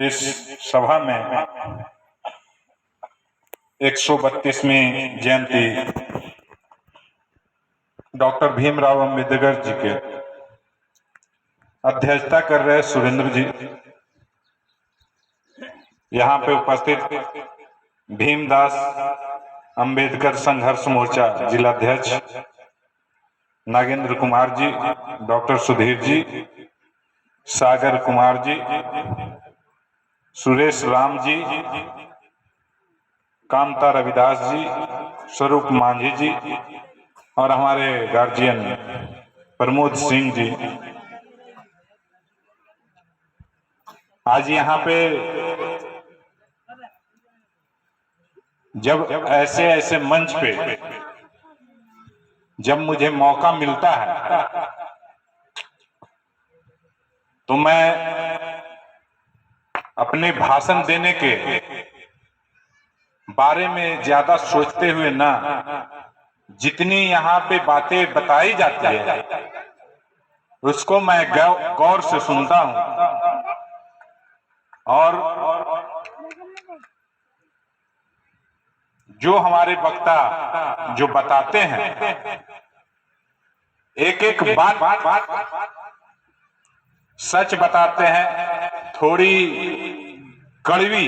इस सभा में 132वीं जयंती डॉक्टर भीमराव अंबेडकर जी के अध्यक्षता कर रहे सुरेंद्र जी, यहाँ पे उपस्थित भीमदास अंबेडकर संघर्ष मोर्चा जिलाध्यक्ष नागेंद्र कुमार जी, डॉक्टर सुधीर जी, सागर कुमार जी, सुरेश राम जी, कांता रविदास जी, स्वरूप मांझी जी और हमारे गार्जियन प्रमोद सिंह जी। आज यहाँ पे जब ऐसे ऐसे मंच पे जब मुझे मौका मिलता है तो मैं अपने भाषण देने के बारे में ज्यादा सोचते हुए ना, जितनी यहाँ पे बातें बताई जाती है उसको मैं गौर से सुनता हूं और जो हमारे वक्ता जो बताते हैं एक एक बात सच बताते हैं, थोड़ी कड़वी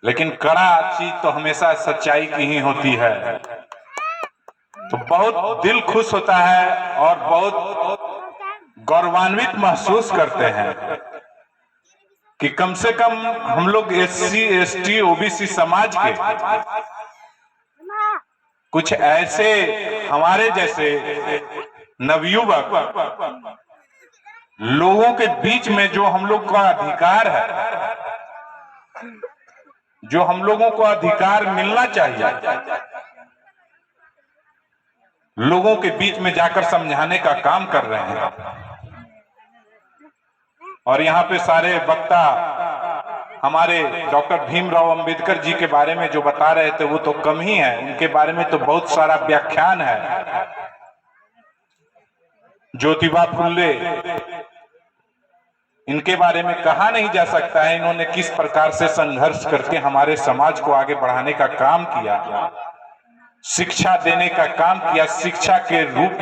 लेकिन कड़ा चीज तो हमेशा सच्चाई की ही होती है। तो बहुत दिल खुश होता है और बहुत गौरवान्वित महसूस करते हैं कि कम से कम हम लोग SC ST OBC समाज के कुछ ऐसे हमारे जैसे नवयुवक लोगों के बीच में जो हम लोग का अधिकार है, जो हम लोगों को अधिकार मिलना चाहिए, लोगों के बीच में जाकर समझाने का काम कर रहे हैं। और यहाँ पे सारे वक्ता हमारे डॉक्टर भीमराव अंबेडकर जी के बारे में जो बता रहे थे वो तो कम ही है, उनके बारे में तो बहुत सारा व्याख्यान है। ज्योतिबा फुले, इनके बारे में कहा नहीं जा सकता है, इन्होंने किस प्रकार से संघर्ष करके हमारे समाज को आगे बढ़ाने का काम किया, शिक्षा देने का काम किया, शिक्षा के रूप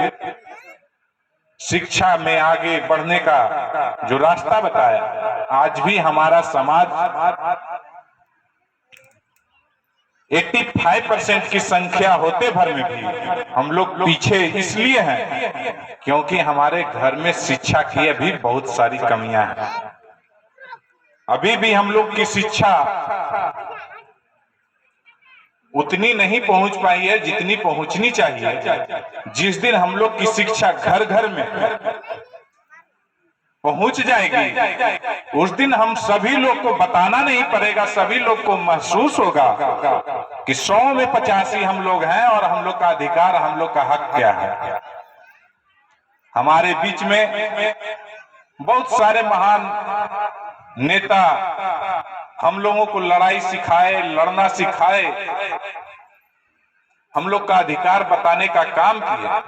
शिक्षा में आगे बढ़ने का जो रास्ता बताया। आज भी हमारा समाज 85% की संख्या होते भर में भी हम लोग पीछे इसलिए हैं क्योंकि हमारे घर में शिक्षा की अभी बहुत सारी कमियां हैं। अभी भी हम लोग की शिक्षा उतनी नहीं पहुंच पाई है जितनी पहुंचनी चाहिए। जिस दिन हम लोग की शिक्षा घर घर में पहुंच जाएगी उस दिन हम सभी लोग को बताना नहीं पड़ेगा, सभी लोग को महसूस होगा कि 100 में 85 हम लोग हैं और हम लोग का अधिकार, हम लोग का हक क्या है। हमारे बीच में बहुत सारे महान नेता हम लोगों को लड़ाई सिखाए, लड़ना सिखाए, हम लोग का अधिकार बताने का काम किया।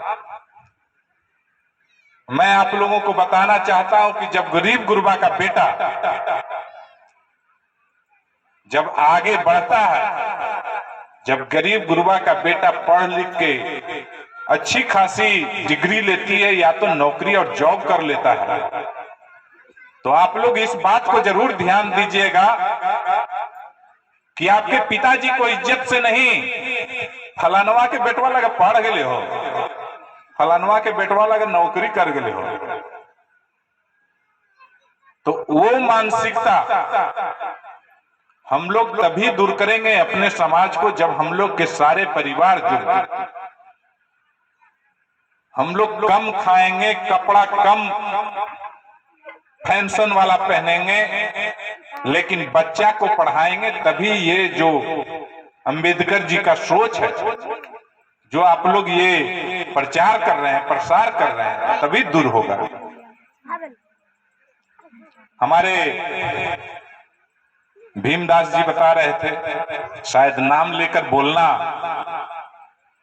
मैं आप लोगों को बताना चाहता हूं कि जब गरीब गुरबा का बेटा जब आगे बढ़ता है, जब गरीब गुरबा का बेटा पढ़ लिख के अच्छी खासी डिग्री लेती है या तो नौकरी और जॉब कर लेता है, तो आप लोग इस बात को जरूर ध्यान दीजिएगा कि आपके पिताजी को इज्जत से नहीं फलानवा के बेटवा लगा पढ़ गए हो, फलानवा के बेटवा लगा नौकरी कर गए हो। तो वो मानसिकता हम लोग तभी दूर करेंगे अपने समाज को जब हम लोग के सारे परिवार जुड़, हम लोग कम खाएंगे, कपड़ा कम फैशन वाला पहनेंगे, लेकिन बच्चा को पढ़ाएंगे, तभी ये जो अंबेडकर जी का सोच है, जो आप लोग ये प्रचार कर रहे हैं, प्रसार कर रहे हैं, तभी दूर होगा। हमारे भीमदास जी बता रहे थे, शायद नाम लेकर बोलना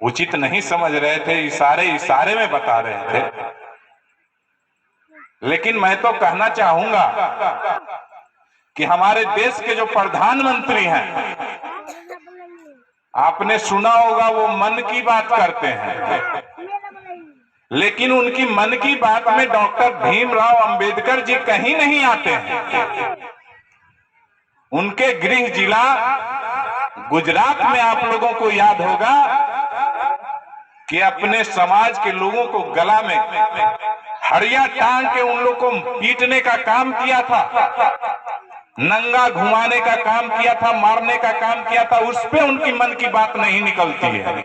उचित नहीं समझ रहे थे, इशारे में बता रहे थे। लेकिन मैं तो कहना चाहूंगा कि हमारे देश के जो प्रधानमंत्री हैं, आपने सुना होगा वो मन की बात करते हैं, लेकिन उनकी मन की बात में डॉक्टर भीमराव अंबेडकर जी कहीं नहीं आते हैं। उनके गृह जिला गुजरात में आप लोगों को याद होगा कि अपने समाज के लोगों को गला में हड़िया टांग के उन लोगों को पीटने का काम किया था, नंगा घुमाने का काम किया था, मारने का काम किया था। उस पे उनकी मन की बात नहीं निकलती है।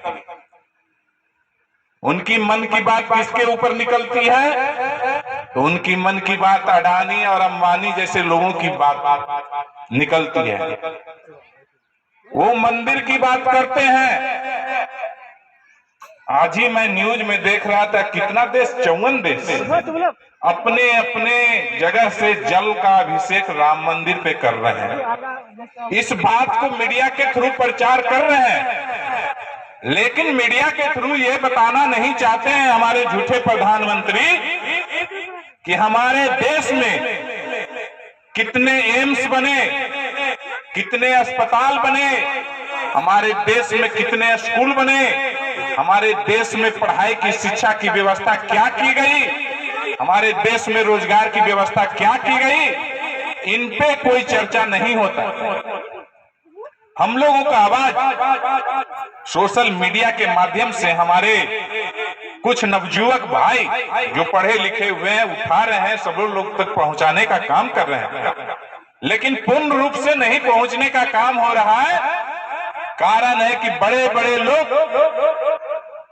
उनकी मन की बात किसके ऊपर निकलती है? तो उनकी मन की बात अडानी और अंबानी जैसे लोगों की बात निकलती है। वो मंदिर की बात करते हैं। आज ही मैं न्यूज में देख रहा था, कितना देश, 54 देश अपने अपने जगह से जल का अभिषेक राम मंदिर पे कर रहे हैं। इस बात को मीडिया के थ्रू प्रचार कर रहे हैं, लेकिन मीडिया के थ्रू ये बताना नहीं चाहते हैं हमारे झूठे प्रधानमंत्री कि हमारे देश में कितने एम्स बने, कितने अस्पताल बने, हमारे देश में कितने स्कूल बने, हमारे देश में पढ़ाई की, शिक्षा की व्यवस्था क्या की गई, हमारे देश में रोजगार की व्यवस्था क्या की गई। इन पे कोई चर्चा नहीं होता। हम लोगों का आवाज सोशल मीडिया के माध्यम से हमारे कुछ नवयुवक भाई जो पढ़े लिखे हुए हैं उठा रहे हैं, सब लोग तक पहुंचाने का काम कर रहे हैं, लेकिन पूर्ण रूप से नहीं पहुंचने का काम हो रहा है। कारण है कि बड़े बड़े लोग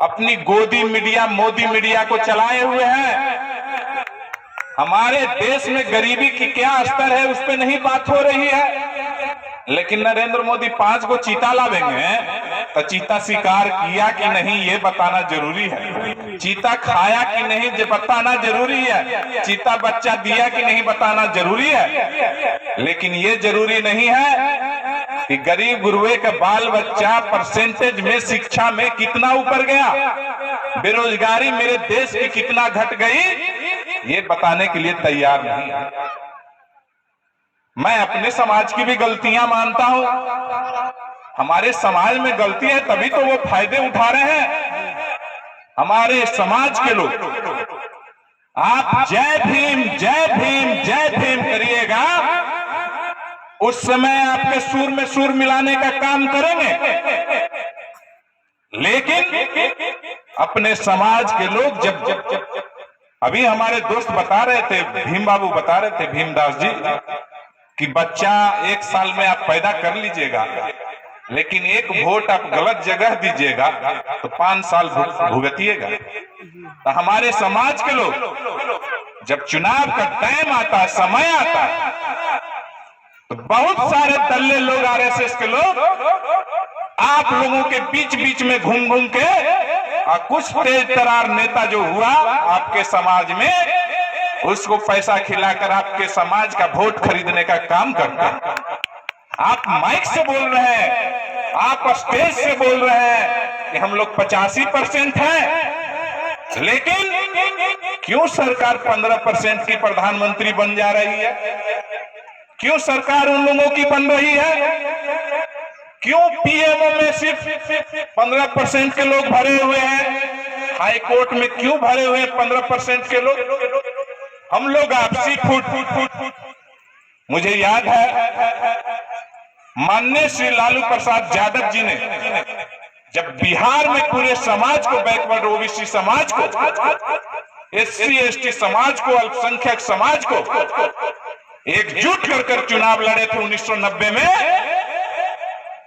अपनी गोदी मीडिया, मोदी मीडिया को चलाए हुए हैं। हमारे देश में गरीबी की क्या स्तर है उस पर नहीं बात हो रही है। लेकिन नरेंद्र मोदी 5 को चीता लावेंगे तो चीता शिकार किया कि नहीं ये बताना जरूरी है, चीता खाया कि नहीं ये बताना जरूरी है, चीता बच्चा दिया कि नहीं बताना जरूरी है। लेकिन ये जरूरी नहीं है कि गरीब गुरुए का बाल बच्चा परसेंटेज में, शिक्षा में कितना ऊपर गया, बेरोजगारी मेरे देश की कितना घट गई, ये बताने के लिए तैयार नहीं है। मैं अपने समाज की भी गलतियां मानता हूं। हमारे समाज में गलती है तभी तो वो फायदे उठा रहे हैं हमारे समाज के लोग। आप जय भीम जय भीम जय भीम करिएगा, उस समय आपके सुर में सुर मिलाने का काम करेंगे। लेकिन अपने समाज के लोग जब अभी हमारे दोस्त बता रहे थे, भीम बाबू बता रहे थे, भीमदास जी, कि बच्चा 1 साल में आप पैदा कर लीजिएगा, लेकिन 1 वोट आप गलत जगह दीजिएगा तो 5 साल भुगतिएगा। तो हमारे समाज के लोग जब चुनाव का टाइम आता है, समय आता है, तो बहुत सारे दल्ले लोग, आरएसएस के लोग आप लोगों के बीच बीच में घूम घूम के, और कुछ तेज तरार नेता जो हुआ आपके समाज में, उसको पैसा खिलाकर आपके समाज का वोट खरीदने का काम करते हैं। आप माइक से बोल रहे हैं, आप स्टेज से बोल रहे हैं कि हम लोग 85% हैं, लेकिन क्यों सरकार 15% की प्रधानमंत्री बन जा रही है? क्यों सरकार उन लोगों की बन रही है? क्यों पीएमओ में सिर्फ 15% के लोग भरे हुए हैं? हाई कोर्ट में क्यों भरे हुए हैं 15% के लोग? हम लोग आपसी फूट। मुझे याद है माननीय श्री लालू प्रसाद यादव जी ने जब बिहार में पूरे समाज को, बैकवर्ड ओबीसी समाज को, एससी एसटी समाज को, अल्पसंख्यक समाज को एकजुट कर चुनाव लड़े थे 1990 में,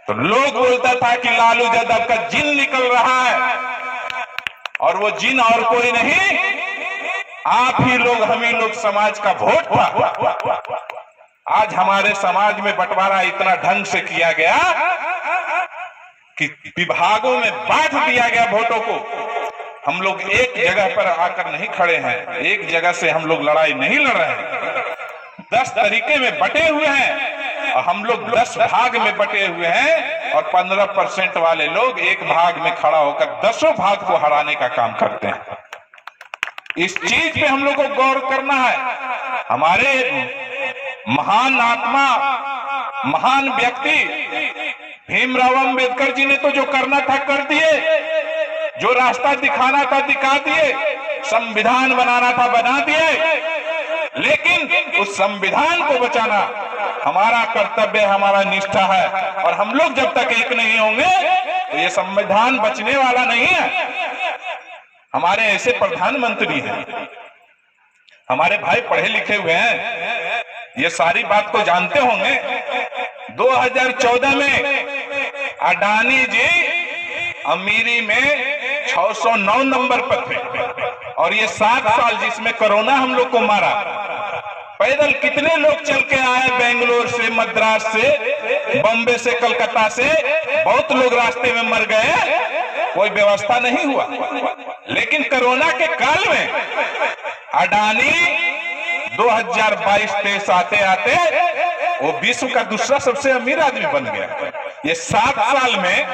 तो लोग बोलता था कि लालू यादव का जिन निकल रहा है, और वो जिन और कोई नहीं, आप ही लोग, हम ही लोग समाज का वोट था। आज हमारे समाज में बंटवारा इतना ढंग से किया गया कि विभागों में बांट दिया गया वोटों को। हम लोग एक जगह पर आकर नहीं खड़े हैं, एक जगह से हम लोग लड़ाई नहीं लड़ रहे हैं। 10 तरीके में बटे हुए हैं और हम लोग 10 भाग में बटे हुए हैं, और 15% वाले लोग एक भाग में खड़ा होकर 10 भाग को हराने का काम करते हैं। इस चीज पे हम लोग को गौर करना है। हमारे महान आत्मा, महान व्यक्ति भीमराव अंबेडकर जी ने तो जो करना था कर दिए, जो रास्ता दिखाना था दिखा दिए, संविधान बनाना था बना दिए, लेकिन उस संविधान को बचाना हमारा कर्तव्य, हमारा निष्ठा है। और हम लोग जब तक एक नहीं होंगे तो ये संविधान बचने वाला नहीं है। हमारे ऐसे प्रधानमंत्री हैं, हमारे भाई पढ़े लिखे हुए हैं, ये सारी बात को जानते होंगे। 2014 में अडानी जी अमीरी में 609 नंबर पर थे और ये 7 साल जिसमें कोरोना हम लोग को मारा, पैदल कितने लोग चल के आए, बेंगलोर से, मद्रास से, बॉम्बे से, कलकत्ता से, बहुत लोग रास्ते में मर गए, कोई व्यवस्था नहीं हुआ। लेकिन कोरोना के काल में अडानी 2022-23 आते आते वो विश्व का दूसरा सबसे अमीर आदमी बन गया। ये 7 साल में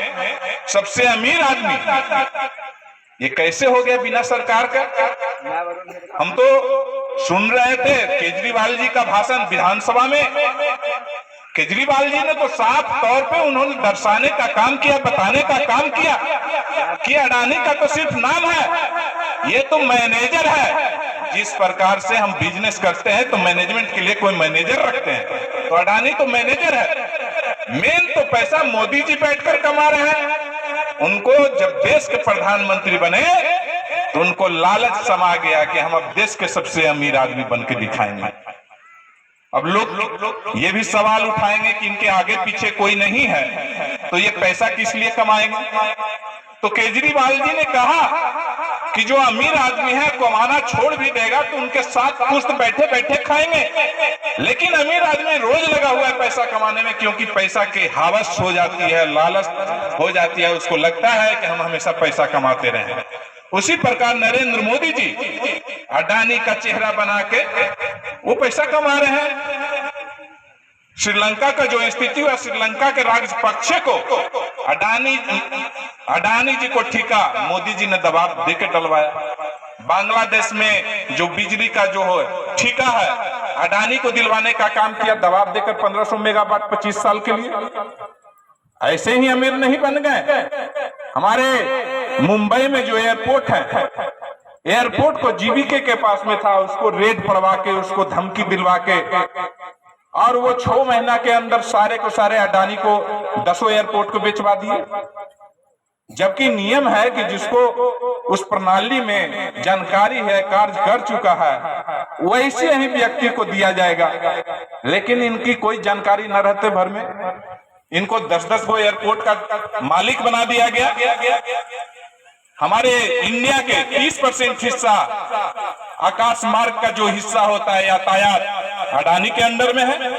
सबसे अमीर आदमी, ये कैसे हो गया बिना सरकार का? हम तो सुन रहे थे केजरीवाल जी का भाषण विधानसभा में। केजरीवाल जी ने तो साफ तौर पे उन्होंने दर्शाने का काम किया, बताने का काम किया कि अडानी का तो सिर्फ नाम है, ये तो मैनेजर है। जिस प्रकार से हम बिजनेस करते हैं तो मैनेजमेंट के लिए कोई मैनेजर रखते हैं, तो अडानी तो मैनेजर है। मेन तो पैसा मोदी जी बैठकर कमा रहे हैं। उनको जब देश के प्रधानमंत्री बने तो उनको लालच समा गया कि हम अब देश के सबसे अमीर आदमी बन के दिखाएंगे। अब लोग ये भी सवाल उठाएंगे कि इनके आगे पीछे कोई नहीं है तो ये पैसा किस लिए कमाएंगे? तो केजरीवाल जी ने कहा कि जो अमीर आदमी है कमाना छोड़ भी देगा तो उनके साथ पुश्त बैठे बैठे खाएंगे, लेकिन अमीर आदमी रोज लगा हुआ है पैसा कमाने में, क्योंकि पैसा की हवस हो जाती है, लालच हो जाती है, उसको लगता है कि हम हमेशा पैसा कमाते रहें। उसी प्रकार नरेंद्र मोदी जी अडानी का चेहरा बना के वो पैसा कमा रहे हैं। श्रीलंका का जो स्थिति हुआ, श्रीलंका के राजपक्षे को अडानी जी को ठिका मोदी जी ने दबाव देकर डलवाया। बांग्लादेश में जो बिजली का जो है ठिका है, अडानी को दिलवाने का काम किया, दबाव देकर 1500 मेगावाट 25 साल के लिए। ऐसे ही अमीर नहीं बन गए। हमारे मुंबई में जो एयरपोर्ट है, एयरपोर्ट को जीवीके के पास में था, उसको रेड पड़वा के, उसको धमकी दिलवा के, और वो 6 महीना के अंदर सारे को सारे अडानी को 10 एयरपोर्ट को बेचवा दिए। जबकि नियम है कि जिसको उस प्रणाली में जानकारी है, कार्य कर चुका है, वैसे ही व्यक्ति को दिया जाएगा। लेकिन इनकी कोई जानकारी न रहते भर में इनको 10-10 को एयरपोर्ट का मालिक बना दिया गया। हमारे इंडिया के 30% हिस्सा आकाश मार्ग का जो हिस्सा होता है यातायात अडानी के अंडर में है।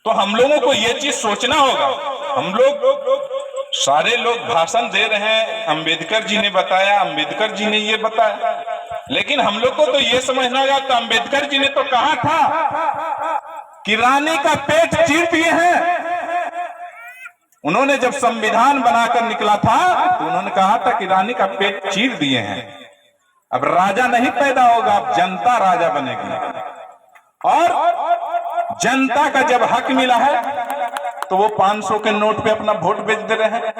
तो हम लोगों को ये चीज सोचना होगा। हम लोग सारे लोग भाषण दे रहे हैं, अंबेडकर जी ने बताया, अंबेडकर जी ने ये बताया, लेकिन हम लोग को तो ये समझना होगा। तो अंबेडकर जी ने तो कहा था कि रानी का पेट चीर दिए हैं। उन्होंने जब संविधान बनाकर निकला था तो उन्होंने कहा था कि रानी का पेट चीर दिए हैं। अब राजा नहीं पैदा होगा, अब जनता राजा बनेगी। और जनता का जब हक मिला है तो वो 500 के नोट पे अपना वोट बेच दे रहे हैं,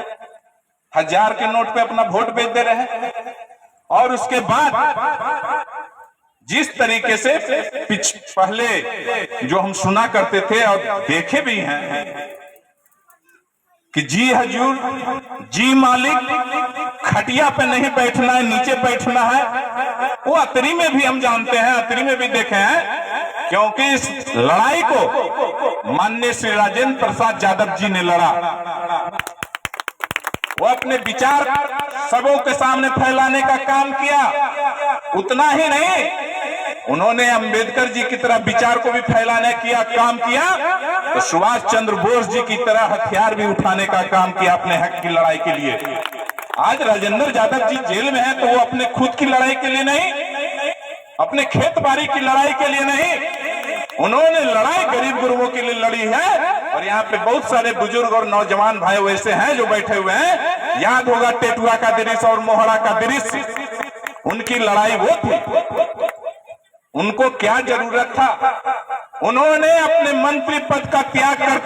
1000 के नोट पे अपना वोट बेच दे रहे हैं। और उसके बाद जिस तरीके से पहले जो हम सुना करते थे और देखे भी हैं कि जी हजूर, जी मालिक, खटिया पे नहीं बैठना है, नीचे बैठना है, वो अतरी में भी हम जानते हैं, अतरी में भी देखे हैं। क्योंकि इस लड़ाई को माननीय श्री राजेंद्र प्रसाद यादव जी ने लड़ा। वो अपने विचार सबों के सामने फैलाने का काम किया। उतना ही नहीं, उन्होंने अंबेडकर जी की तरह विचार को भी फैलाने किया काम किया, तो सुभाष चंद्र बोस जी की तरह हथियार भी उठाने का काम किया अपने हक की लड़ाई के लिए। आज राजेंद्र यादव जी जेल में हैं तो वो अपने खुद की लड़ाई के लिए नहीं, अपने खेत बाड़ी की लड़ाई के लिए नहीं, उन्होंने लड़ाई गरीब गुरुओं के लिए लड़ी है। और यहाँ पे बहुत सारे बुजुर्ग और नौजवान भाई वैसे हैं जो बैठे हुए हैं, याद होगा टेटुआ का दृश्य और मोहरा का दृश्य, उनकी लड़ाई वो थी। उनको क्या जरूरत था उन्होंने अपने मंत्री पद का त्याग कर